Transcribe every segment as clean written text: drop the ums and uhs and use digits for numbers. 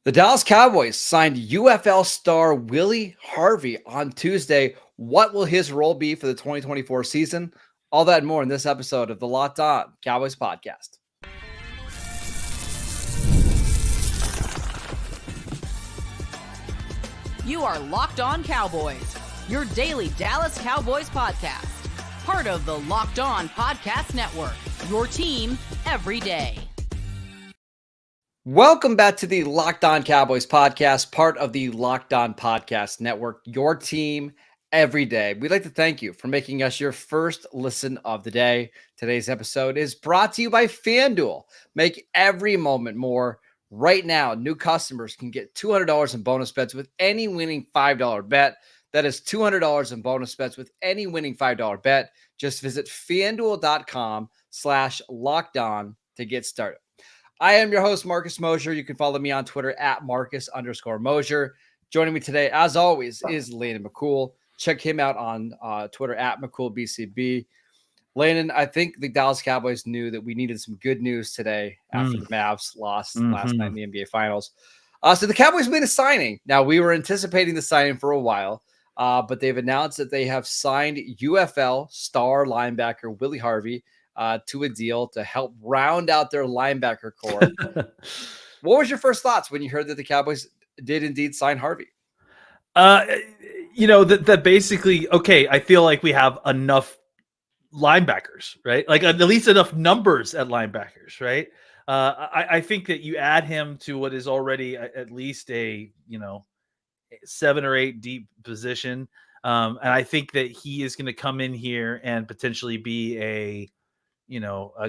The Dallas Cowboys signed UFL star Willie Harvey on Tuesday. What will his role be for the 2024 season? All that and more in this episode of the Locked On Cowboys podcast. You are Locked On Cowboys, your daily Dallas Cowboys podcast. Part of the Locked On Podcast Network, your team every day. Welcome back to the Locked On Cowboys podcast, part of the Locked On Podcast Network, your team every day. We'd like to thank you for making us your first listen of the day. Today's episode is brought to you by FanDuel. Make every moment more. Right now, new customers can get $200 in bonus bets with any winning $5 bet. That is $200 in bonus bets with any winning $5 bet. Just visit FanDuel.com/lockedon to get started. I am your host, Marcus Mosher. You can follow me on Twitter at Marcus_Mosher. Joining me today, as always, is Landon McCool. Check him out on Twitter at McCoolBCB. Landon, I think the Dallas Cowboys knew that we needed some good news today after the Mavs lost last night in the NBA Finals. So the Cowboys made a signing. Now, we were anticipating the signing for a while, but they've announced that they have signed UFL star linebacker Willie Harvey to a deal to help round out their linebacker core. What was your first thoughts when you heard that the Cowboys did indeed sign Harvey? That basically, okay, I feel like we have enough linebackers, right? Like at least enough numbers at linebackers, right? I think that you add him to what is already at least a 7 or 8 deep position. And I think that he is going to come in here and potentially be a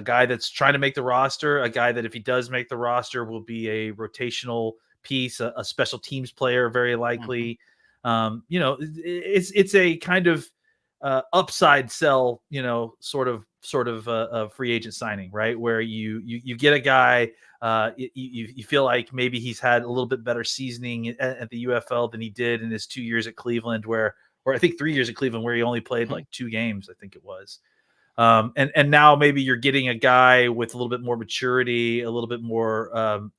guy that's trying to make the roster, a guy that if he does make the roster will be a rotational piece, a special teams player, very likely. It's a kind of upside sell, sort of a free agent signing, right? Where you get a guy, you feel like maybe he's had a little bit better seasoning at the UFL than he did in his 2 years at Cleveland, or I think 3 years at Cleveland, where he only played like 2 games, I think it was. And now maybe you're getting a guy with a little bit more maturity, a little bit more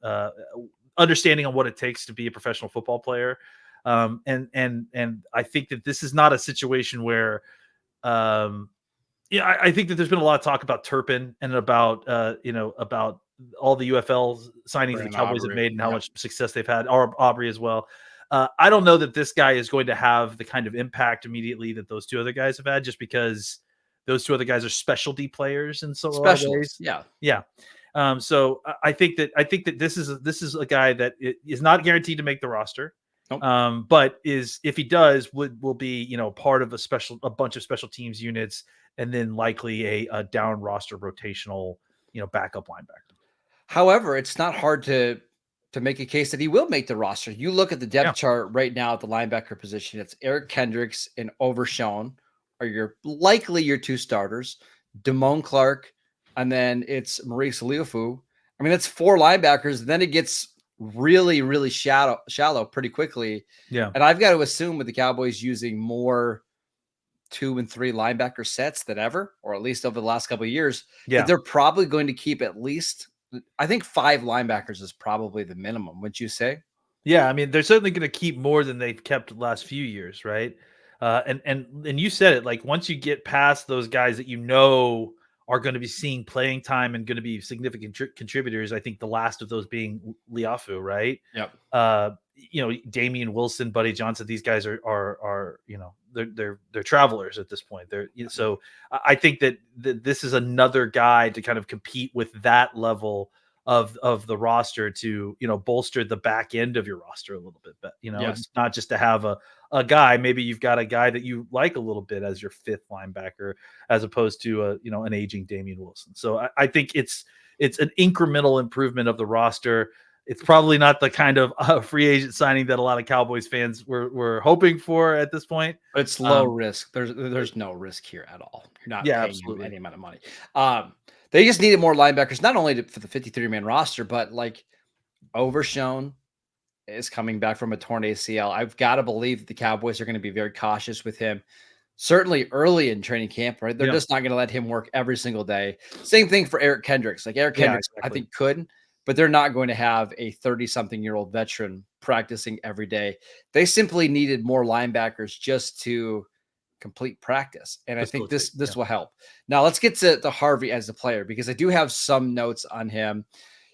understanding on what it takes to be a professional football player. And I think that this is not a situation where, I think that there's been a lot of talk about Turpin and about all the UFL signings the Cowboys have made and how much success they've had, or Aubrey as well. I don't know that this guy is going to have the kind of impact immediately that those 2 other guys have had, just because those 2 other guys are specialty players in so many ways. Yeah. So I think that this is a guy that is not guaranteed to make the roster. Nope. But if he does, will be part of a bunch of special teams units, and then likely a down roster rotational backup linebacker. However, it's not hard to make a case that he will make the roster. You look at the depth chart right now at the linebacker position. It's Eric Kendricks and Overshown are your 2 starters, Damone Clark, and then it's Maurice Liufu. I mean, that's 4 linebackers. Then it gets really, really shallow pretty quickly. Yeah. And I've got to assume with the Cowboys using more 2 and 3 linebacker sets than ever, or at least over the last couple of years, that they're probably going to keep at least, I think 5 linebackers is probably the minimum. Wouldn't you say? Yeah. I mean, they're certainly going to keep more than they've kept the last few years. Right. And you said it, like once you get past those guys that are going to be seeing playing time and going to be significant contributors, I think the last of those being Liufu, right? Yep. Damian Wilson, Buddy Johnson, these guys are they're travelers at this point. So I think that this is another guy to kind of compete with that level of the roster to bolster the back end of your roster a little bit. But It's not just to have a guy. Maybe you've got a guy that you like a little bit as your 5th linebacker, as opposed to an aging Damian Wilson. So I think it's an incremental improvement of the roster. It's probably not the kind of free agent signing that a lot of Cowboys fans were hoping for at this point. But it's low risk. There's no risk here at all. You're not paying him any amount of money. They just needed more linebackers, not only for the 53-man roster, but like Overshown is coming back from a torn ACL. I've got to believe that the Cowboys are going to be very cautious with him. Certainly early in training camp, right? They're just not going to let him work every single day. Same thing for Eric Kendricks. Like Eric Kendricks, exactly. I think could, but they're not going to have a 30-something-year-old veteran practicing every day. They simply needed more linebackers just to complete practice. And I think this will help. Now let's get to Harvey as a player, because I do have some notes on him.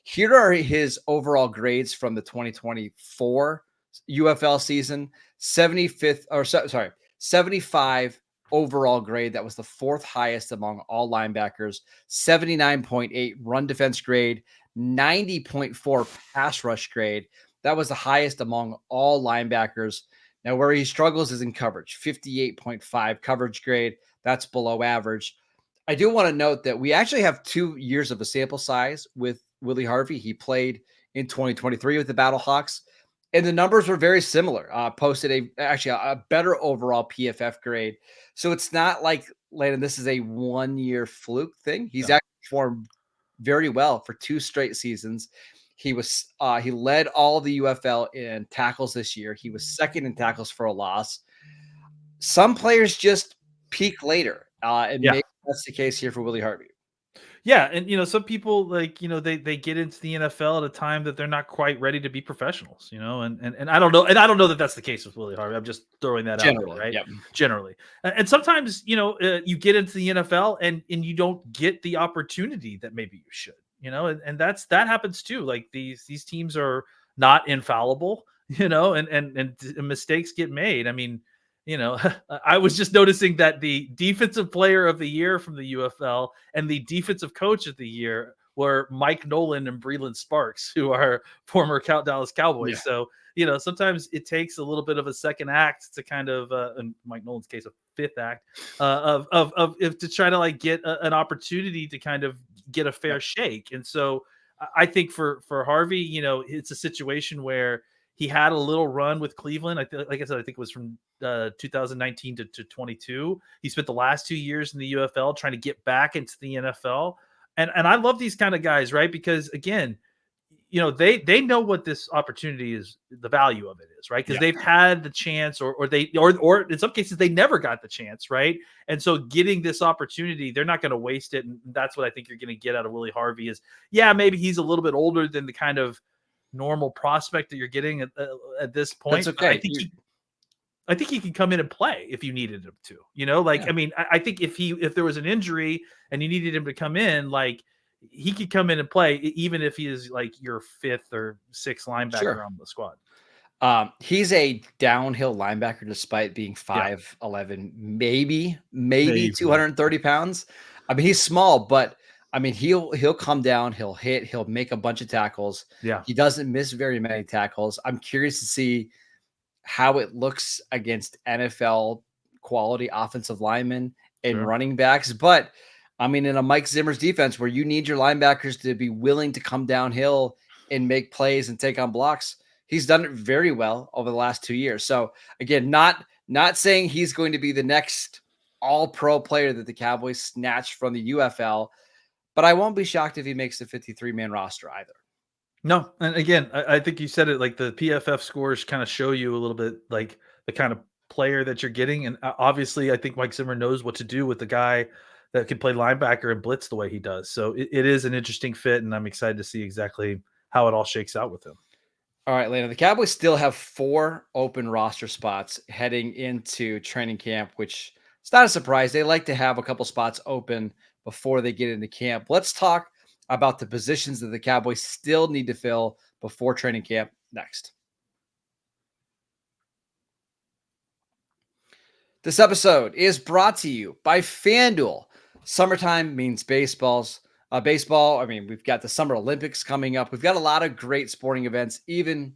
Here are his overall grades from the 2024 UFL season. 75 overall grade. That was the fourth highest among all linebackers. 79.8 run defense grade. 90.4 pass rush grade. That was the highest among all linebackers. Now, where he struggles is in coverage. 58.5 coverage grade. That's below average. I do want to note that we actually have 2 years of a sample size with Willie Harvey. He played in 2023 with the Battlehawks, and the numbers were very similar. Posted a better overall PFF grade. So it's not like, Landon, this is a 1-year fluke thing. He's actually performed very well for 2 straight seasons. He led all the UFL in tackles this year. He was second in tackles for a loss. Some players just peak later, and maybe that's the case here for Willie Harvey. Yeah, and some people they get into the NFL at a time that they're not quite ready to be professionals, and I don't know, that that's the case with Willie Harvey. I'm just throwing that out there, right? Yep. Generally, and sometimes you get into the NFL and you don't get the opportunity that maybe you should, and that happens too. Like these teams are not infallible, and mistakes get made. I mean, I was just noticing that the defensive player of the year from the UFL and the defensive coach of the year were Mike Nolan and Breland Sparks, who are former Dallas Cowboys. Yeah. So, sometimes it takes a little bit of a second act to kind of, in Mike Nolan's case, a fifth act to try to get an opportunity to kind of get a fair shake. And so I think for Harvey, it's a situation where he had a little run with Cleveland. Like I said, I think it was from 2019 to 22. He spent the last 2 years in the UFL trying to get back into the NFL. And I love these kind of guys, right? Because again, they know what this opportunity is, the value of it is, right? Because they've had the chance, or in some cases they never got the chance, right? And so getting this opportunity, they're not going to waste it. And that's what I think you're going to get out of Willie Harvey is, maybe he's a little bit older than the kind of normal prospect that you're getting at this point. That's okay. I think he can come in and play if you needed him to, I mean, I think if there was an injury and you needed him to come in, he could come in and play, even if he is your 5th or 6th linebacker on the squad. He's a downhill linebacker, despite being 5'11", maybe 230 pounds. I mean, he's small, but I mean, he'll come down, he'll hit, he'll make a bunch of tackles. Yeah. He doesn't miss very many tackles. I'm curious to see how it looks against NFL quality offensive linemen and running backs. But I mean, in a Mike Zimmer's defense where you need your linebackers to be willing to come downhill and make plays and take on blocks, he's done it very well over the last 2 years. So again, not saying he's going to be the next all-pro player that the Cowboys snatched from the UFL, but I won't be shocked if he makes the 53-man roster either. No. And again, I think you said it, the PFF scores kind of show you a little bit the kind of player that you're getting. And obviously I think Mike Zimmer knows what to do with the guy that can play linebacker and blitz the way he does. So it is an interesting fit, and I'm excited to see exactly how it all shakes out with him. All right, Lena, the Cowboys still have 4 open roster spots heading into training camp, which it's not a surprise. They like to have a couple spots open before they get into camp. Let's talk about the positions that the Cowboys still need to fill before training camp next. This episode is brought to you by FanDuel. Summertime means baseball. I mean, we've got the Summer Olympics coming up. We've got a lot of great sporting events, even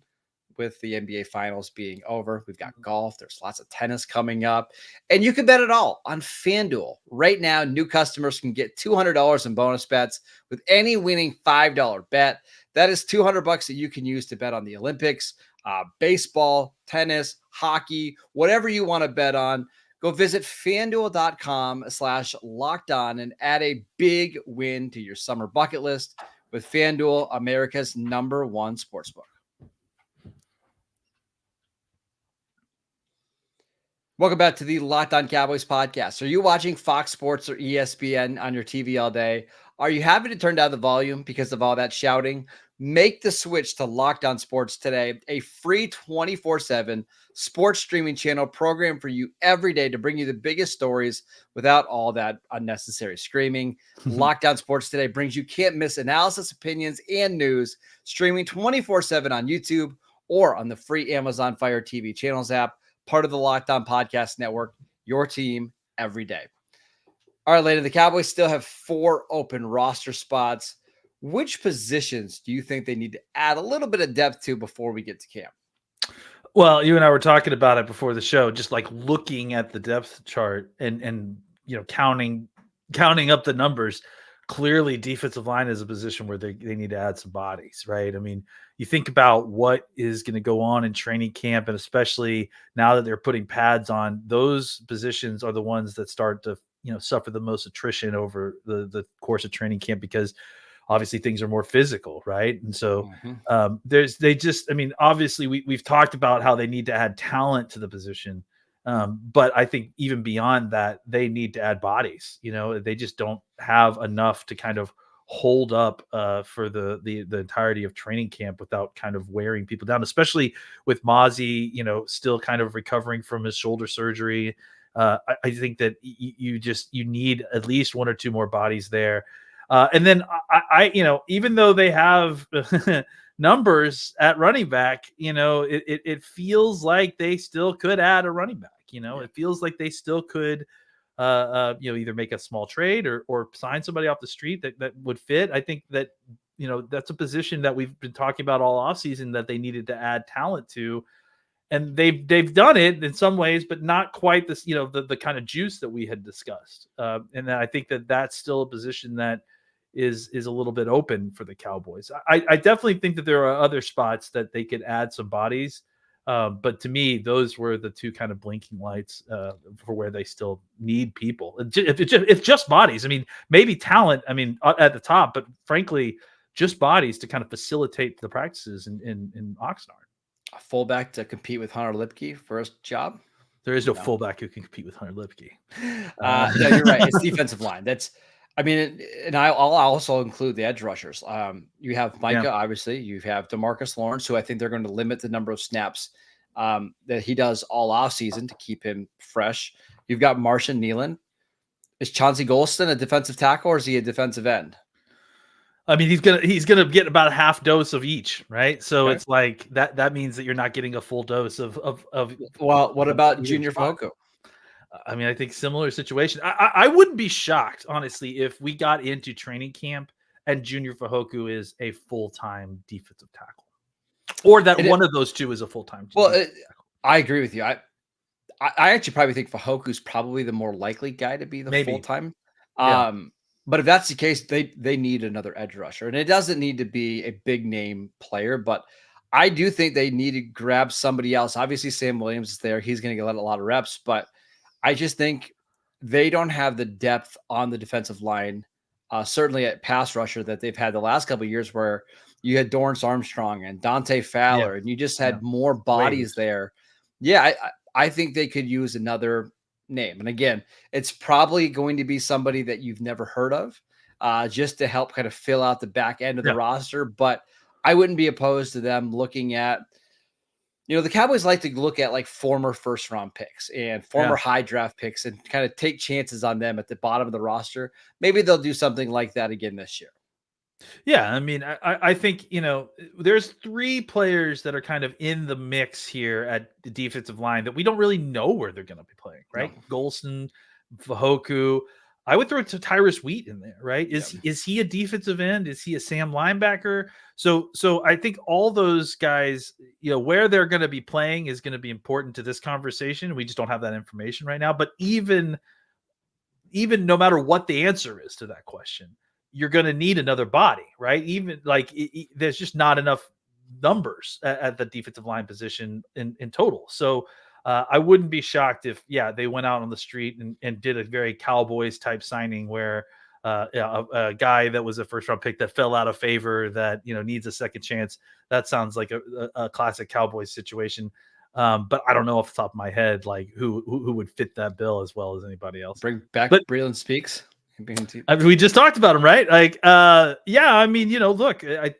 with the NBA Finals being over. We've got golf. There's lots of tennis coming up. And you can bet it all on FanDuel. Right now, new customers can get $200 in bonus bets with any winning $5 bet. That is $200 that you can use to bet on the Olympics, baseball, tennis, hockey, whatever you want to bet on. Go visit FanDuel.com/lockedon and add a big win to your summer bucket list with FanDuel, America's #1 sportsbook. Welcome back to the Locked On Cowboys podcast. Are you watching Fox Sports or ESPN on your TV all day? Are you having to turn down the volume because of all that shouting? Make the switch to Locked On Sports today, a free 24/7 sports streaming channel program for you every day to bring you the biggest stories without all that unnecessary screaming. Locked On Sports today brings you can't miss analysis, opinions, and news, streaming 24/7 on YouTube or on the free Amazon Fire TV channels app, part of the Locked On Podcast Network, your team every day. All right, Landon, the Cowboys still have 4 open roster spots. Which positions do you think they need to add a little bit of depth to before we get to camp? Well, you and I were talking about it before the show, just like looking at the depth chart and counting up the numbers. Clearly, defensive line is a position where they need to add some bodies, right? I mean, you think about what is going to go on in training camp, and especially now that they're putting pads on, those positions are the ones that start to suffer the most attrition over the course of training camp, because obviously things are more physical, right? And so obviously we've talked about how they need to add talent to the position. But I think even beyond that, they need to add bodies. They just don't have enough to kind of hold up for the entirety of training camp without kind of wearing people down, especially with Mozzie, still kind of recovering from his shoulder surgery. I think that you need at least 1 or 2 more bodies there. And then I even though they have numbers at running back, it feels like they still could add a running back. It feels like they still could, either make a small trade or sign somebody off the street that would fit. I think that, that's a position that we've been talking about all offseason that they needed to add talent to. And they've done it in some ways, but not quite this, the kind of juice that we had discussed. And I think that that's still a position that is a little bit open for the Cowboys. I definitely think that there are other spots that they could add some bodies. But to me, those were the 2 kind of blinking lights for where they still need people. If just bodies, I mean, maybe talent, at the top, but frankly, just bodies to kind of facilitate the practices in Oxnard. A fullback to compete with Hunter Lipke for a job? There is no fullback who can compete with Hunter Lipke. No, you're right. It's defensive line. And I'll also include the edge rushers. You have Micah, obviously. You have DeMarcus Lawrence, who I think they're going to limit the number of snaps that he does all offseason to keep him fresh. You've got Marshawn Nealon. Is Chauncey Golston a defensive tackle, or is he a defensive end? I mean, he's gonna get about a half dose of each, right? So It's like that means that you're not getting a full dose of. Well, what about Junior Fehoko? I mean, I think similar situation. I wouldn't be shocked, honestly, if we got into training camp and Junior Fehoko is a full-time defensive tackle, or that one of those 2 is a full-time. Well, I agree with you. I actually probably think Fahoku's probably the more likely guy to be the full-time. But if that's the case, they need another edge rusher, and it doesn't need to be a big name player, but I do think they need to grab somebody else. Obviously, Sam Williams is there; he's going to get a lot of reps, but I just think they don't have the depth on the defensive line, certainly at pass rusher, that they've had the last couple of years, where you had Dorrance Armstrong and Dante Fowler, and you just had more bodies there. Yeah, I think they could use another name. And again, it's probably going to be somebody that you've never heard of, just to help kind of fill out the back end of the roster. But I wouldn't be opposed to them looking at, the Cowboys like to look at like former first round picks and former high draft picks and kind of take chances on them at the bottom of the roster. Maybe they'll do something like that again this year. Yeah, I mean, I think, there's 3 players that are kind of in the mix here at the defensive line that we don't really know where they're going to be playing, right? No. Golston, Fehoko. I would throw Tyrus Wheat in there, right? Is he a defensive end? Is he a Sam linebacker? So I think all those guys, where they're going to be playing is going to be important to this conversation. We just don't have that information right now. But even no matter what the answer is to that question, you're going to need another body, right? Even like there's just not enough numbers at the defensive line position in total. So I wouldn't be shocked if, they went out on the street and did a very Cowboys type signing where a guy that was a first round pick that fell out of favor that, needs a second chance. That sounds like a classic Cowboys situation. But I don't know off the top of my head, like who would fit that bill as well as anybody else. Bring back Breeland Speaks. I mean, we just talked about him, right? Like, yeah, I mean, look, I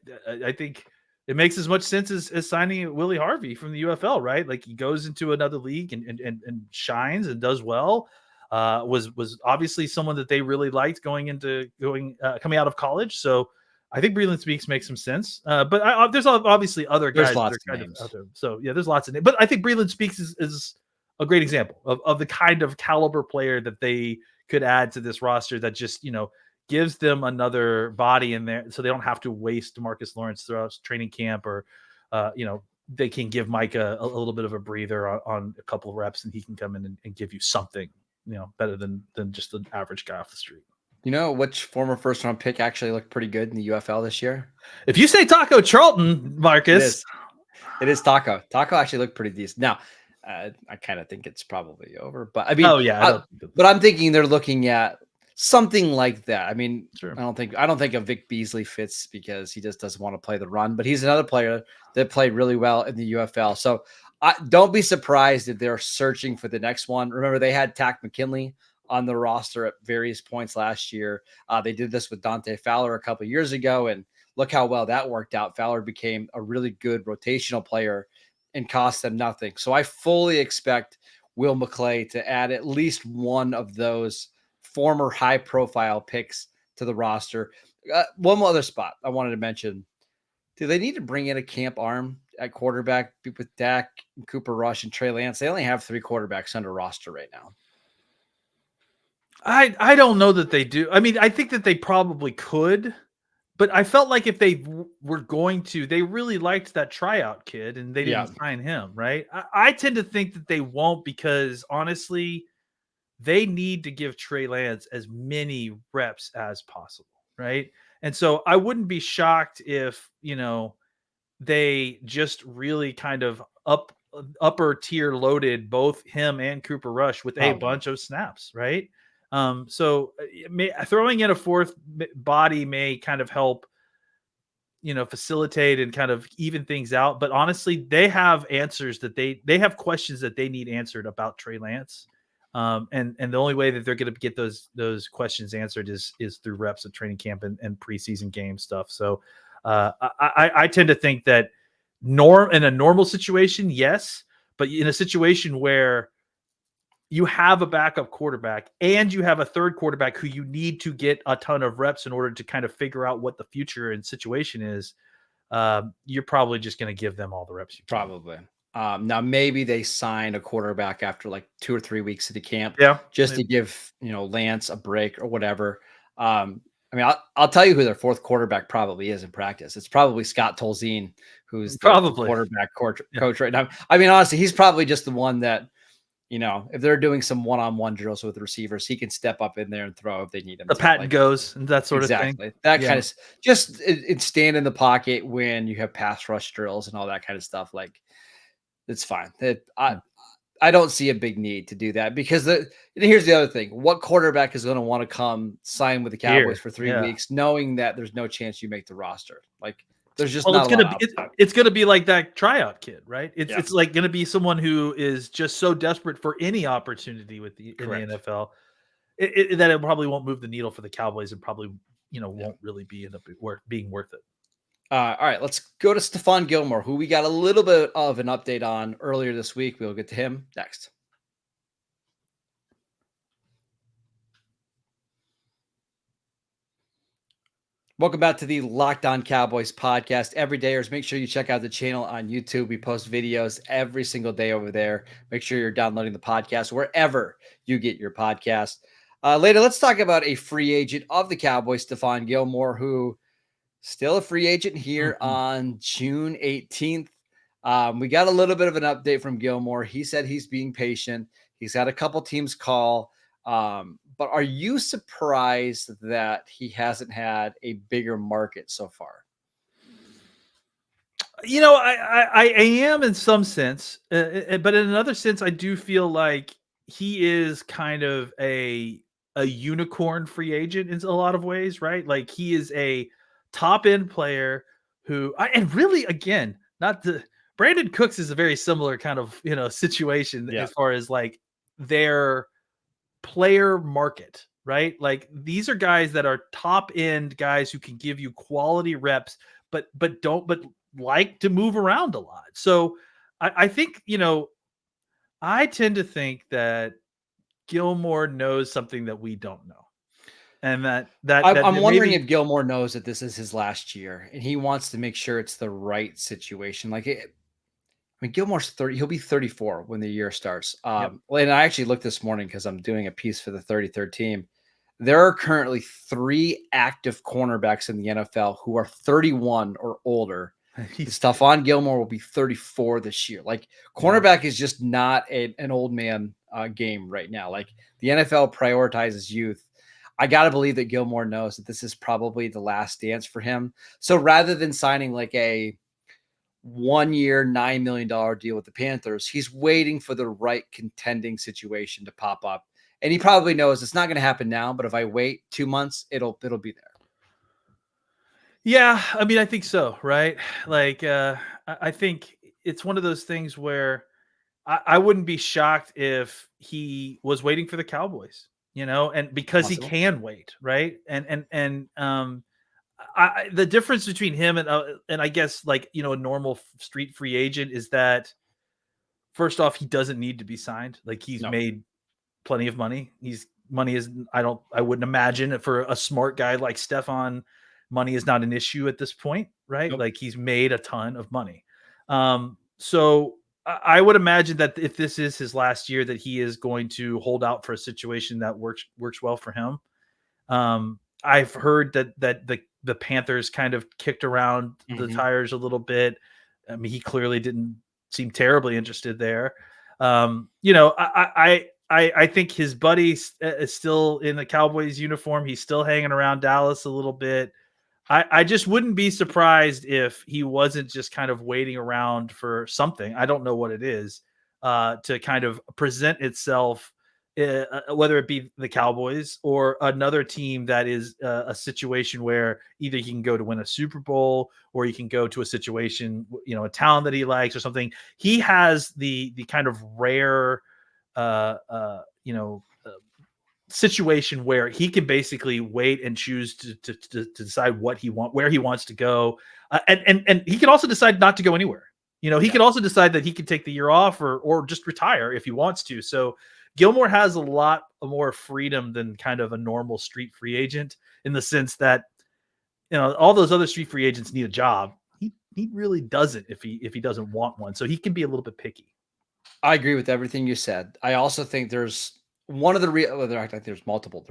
think it makes as much sense as signing Willie Harvey from the UFL, right? Like, he goes into another league and shines and does well. Was obviously someone that they really liked coming out of college. So I think Breland Speaks makes some sense. But there's obviously other guys that are kind of out there. So yeah, there's lots of names. But I think Breland Speaks is a great example of the kind of caliber player that they could add to this roster that just, gives them another body in there so they don't have to waste Marcus Lawrence throughout training camp, or, they can give Mike a little bit of a breather on a couple of reps, and he can come in and give you something, better than just an average guy off the street. Which former first round pick actually looked pretty good in the UFL this year? If you say Taco Charlton, Marcus. It is Taco. Taco actually looked pretty decent. Now, I kind of think it's probably over, but I mean, but I'm thinking they're looking at something like that. I mean, sure. I don't think a Vic Beasley fits because he just doesn't want to play the run, but he's another player that played really well in the UFL. So don't be surprised if they're searching for the next one. Remember, they had Tack McKinley on the roster at various points last year. They did this with Dante Fowler a couple of years ago, and look how well that worked out. Fowler became a really good rotational player and cost them nothing. So I fully expect Will McClay to add at least one of those former high-profile picks to the roster. One other spot I wanted to mention. Do they need to bring in a camp arm at quarterback with Dak, Cooper Rush, and Trey Lance? They only have 3 quarterbacks under roster right now. I don't know that they do. I mean, I think that they probably could, but I felt like if they were going to, they really liked that tryout kid and they didn't sign him, right? I tend to think that they won't because, honestly, they need to give Trey Lance as many reps as possible, right? And so I wouldn't be shocked if, they just really kind of upper tier loaded both him and Cooper Rush with a bunch of snaps, right? So throwing in a fourth body may kind of help, facilitate and kind of even things out. But honestly, they have answers that they have questions that they need answered about Trey Lance. And the only way that they're going to get those questions answered is through reps at training camp and preseason game stuff. So I tend to think that in a normal situation, yes, but in a situation where you have a backup quarterback and you have a third quarterback who you need to get a ton of reps in order to kind of figure out what the future and situation is, you're probably just going to give them all the reps. Probably. Now maybe they sign a quarterback after like 2 or 3 weeks of the camp, just to give Lance a break or whatever. I mean, I'll tell you who their fourth quarterback probably is in practice. It's probably Scott Tolzien, who's the quarterback coach right now. I mean, honestly, he's probably just the one that, if they're doing some one-on-one drills with receivers, he can step up in there and throw if they need him. The patent goes and that sort of thing. That kind of just stand in the pocket when you have pass rush drills and all that kind of stuff. Like, it's fine. I don't see a big need to do that because here's the other thing. What quarterback is going to want to come sign with the Cowboys for 3 weeks, knowing that there's no chance you make the roster? Like, there's just it's going to be like that tryout kid, right? It's like going to be someone who is just so desperate for any opportunity in the NFL that it probably won't move the needle for the Cowboys and probably, won't really be being worth it. All right, let's go to Stephon Gilmore, who we got a little bit of an update on earlier this week. We'll get to him next. Welcome back to the Locked On Cowboys podcast. Everydayers, make sure you check out the channel on YouTube. We post videos every single day over there. Make sure you're downloading the podcast wherever you get your podcast. Later, let's talk about a free agent of the Cowboys, Stephon Gilmore, who still a free agent here on June 18th. We got a little bit of an update from Gilmore. He said he's being patient. He's had a couple teams call. But are you surprised that he hasn't had a bigger market so far? I am in some sense, but in another sense, I do feel like he is kind of a unicorn free agent in a lot of ways, right? Like, he is a top end player who, and really, again, Brandon Cooks is a very similar kind of, situation as far as like their player market, right? Like these are guys that are top end guys who can give you quality reps, but like to move around a lot. So I think, I tend to think that Gilmore knows something that we don't know. And I'm wondering maybe, if Gilmore knows that this is his last year and he wants to make sure it's the right situation. Gilmore's 30, he'll be 34 when the year starts. Yep. And I actually looked this morning because I'm doing a piece for the 33rd team. There are currently 3 active cornerbacks in the NFL who are 31 or older. Stephon Gilmore will be 34 this year. Like, cornerback is just not an old man game right now. Like, the NFL prioritizes youth. I got to believe that Gilmore knows that this is probably the last dance for him. So rather than signing like a 1 year, $9 million deal with the Panthers, he's waiting for the right contending situation to pop up. And he probably knows it's not going to happen now, but if I wait 2 months, it'll be there. Yeah, I mean, I think so, right? Like, I think it's one of those things where I wouldn't be shocked if he was waiting for the Cowboys, and because Possible. he can wait, right? The difference between him and I guess like, a normal street free agent is that first off, he doesn't need to be signed. Like he's made plenty of money. I wouldn't imagine for a smart guy like Stephon, money is not an issue at this point, right? Nope. Like he's made a ton of money. So I would imagine that if this is his last year, that he is going to hold out for a situation that works well for him. I've heard that the Panthers kind of kicked around the tires a little bit. I mean, he clearly didn't seem terribly interested there. I think his buddy is still in the Cowboys uniform. He's still hanging around Dallas a little bit. I just wouldn't be surprised if he wasn't just kind of waiting around for something. I don't know what it is, to kind of present itself, whether it be the Cowboys or another team that is a situation where either he can go to win a Super Bowl or he can go to a situation, a town that he likes or something. He has the kind of rare, situation where he can basically wait and choose to decide what he wants, where he wants to go. And he can also decide not to go anywhere. He can also decide that he can take the year off or just retire if he wants to. So Gilmore has a lot more freedom than kind of a normal street free agent, in the sense that, all those other street free agents need a job. He really doesn't if he doesn't want one. So he can be a little bit picky. I agree with everything you said. I also think there's one of the there's multiple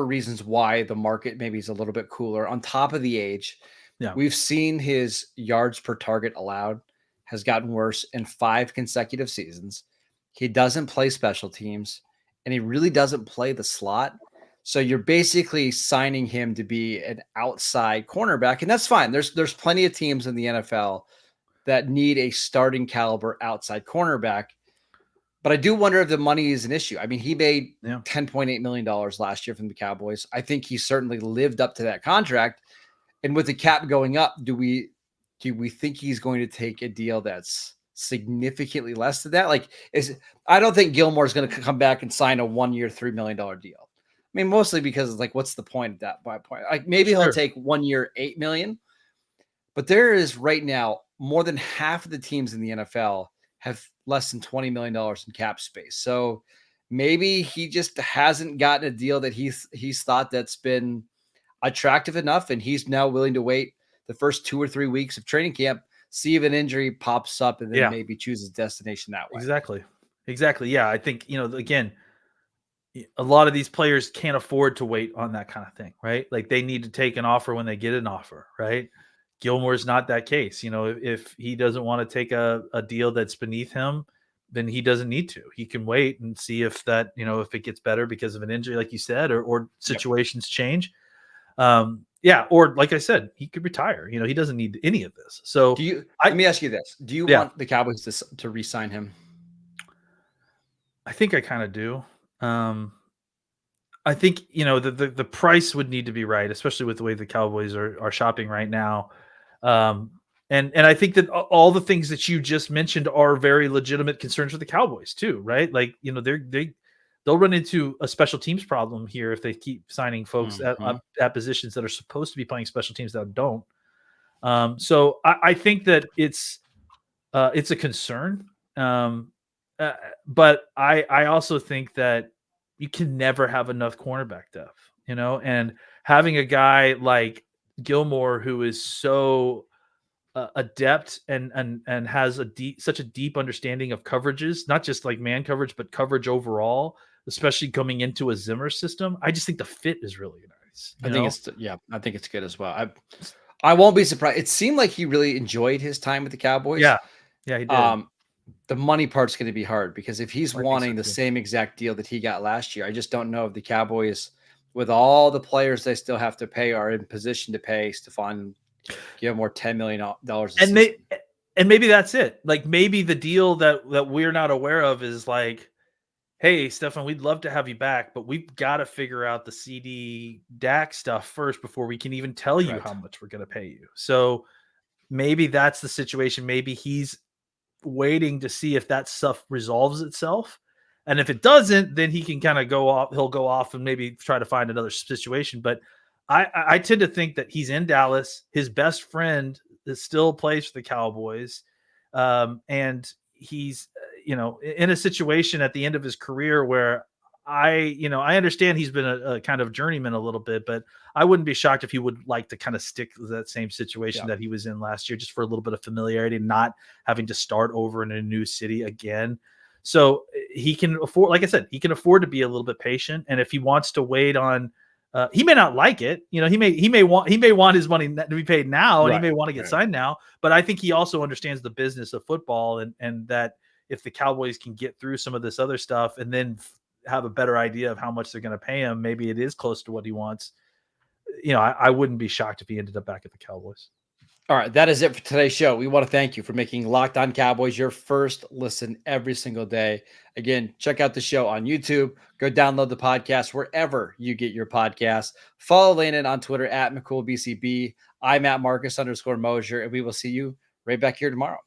reasons why the market maybe is a little bit cooler on top of the age. Yeah. We've seen his yards per target allowed has gotten worse in 5 consecutive seasons. He doesn't play special teams and he really doesn't play the slot. So you're basically signing him to be an outside cornerback, and that's fine. There's plenty of teams in the NFL that need a starting caliber outside cornerback. But I do wonder if the money is an issue. I mean, he made $10.8 million last year from the Cowboys. I think he certainly lived up to that contract. And with the cap going up, do we think he's going to take a deal that's significantly less than that? I don't think Gilmore is going to come back and sign a 1 year, $3 million deal. I mean, mostly because what's the point at that point? Maybe he'll take 1 year, $8 million. But there is right now more than half of the teams in the NFL have less than $20 million in cap space. So maybe he just hasn't gotten a deal that he's thought that's been attractive enough. And he's now willing to wait the first 2 or 3 weeks of training camp, see if an injury pops up, and then maybe choose his destination that way. Exactly. Yeah. I think, again, a lot of these players can't afford to wait on that kind of thing, right? Like they need to take an offer when they get an offer, right? Gilmore's not that case. If he doesn't want to take a deal that's beneath him, then he doesn't need to. He can wait and see if that, if it gets better because of an injury, like you said, or situations change. Or like I said, he could retire. He doesn't need any of this. So let me ask you this. Do you want the Cowboys to re-sign him? I think I kind of do. I think, the price would need to be right, especially with the way the Cowboys are shopping right now. And I think that all the things that you just mentioned are very legitimate concerns for the Cowboys too, right? Like, they'll run into a special teams problem here if they keep signing folks at positions that are supposed to be playing special teams that don't. So I think that it's a concern. But I also think that you can never have enough cornerback depth, and having a guy like Gilmore who is so adept and has such a deep understanding of coverages, not just like man coverage, but coverage overall, especially coming into a Zimmer system. I just think the fit is really nice. I think it's good as well. I won't be surprised. It seemed like he really enjoyed his time with the Cowboys. Yeah, he did. The money part's going to be hard because if he's wanting the same exact deal that he got last year, I just don't know if the Cowboys, with all the players they still have to pay, are in position to pay Stephon Gilmore $10 million. And maybe that's it. Like maybe the deal that we're not aware of is like, hey, Stephon, we'd love to have you back, but we've got to figure out the CD DAC stuff first before we can even tell you how much we're going to pay you. So maybe that's the situation. Maybe he's waiting to see if that stuff resolves itself. And if it doesn't, then he can kind of go off. He'll go off and maybe try to find another situation. But I tend to think that he's in Dallas. His best friend still plays for the Cowboys. And he's, in a situation at the end of his career where I understand he's been a kind of journeyman a little bit, but I wouldn't be shocked if he would like to kind of stick with that same situation that he was in last year, just for a little bit of familiarity, not having to start over in a new city again. So he can afford, like I said, he can afford to be a little bit patient. And if he wants to wait on, he may not like it. He may want his money to be paid now, and he may want to get signed now. But I think he also understands the business of football, and that if the Cowboys can get through some of this other stuff and then have a better idea of how much they're going to pay him, maybe it is close to what he wants. I wouldn't be shocked if he ended up back at the Cowboys. All right, that is it for today's show. We want to thank you for making Locked On Cowboys your first listen every single day. Again, check out the show on YouTube. Go download the podcast wherever you get your podcasts. Follow Landon on Twitter at McCoolBCB. I'm at Marcus _Mosier, and we will see you right back here tomorrow.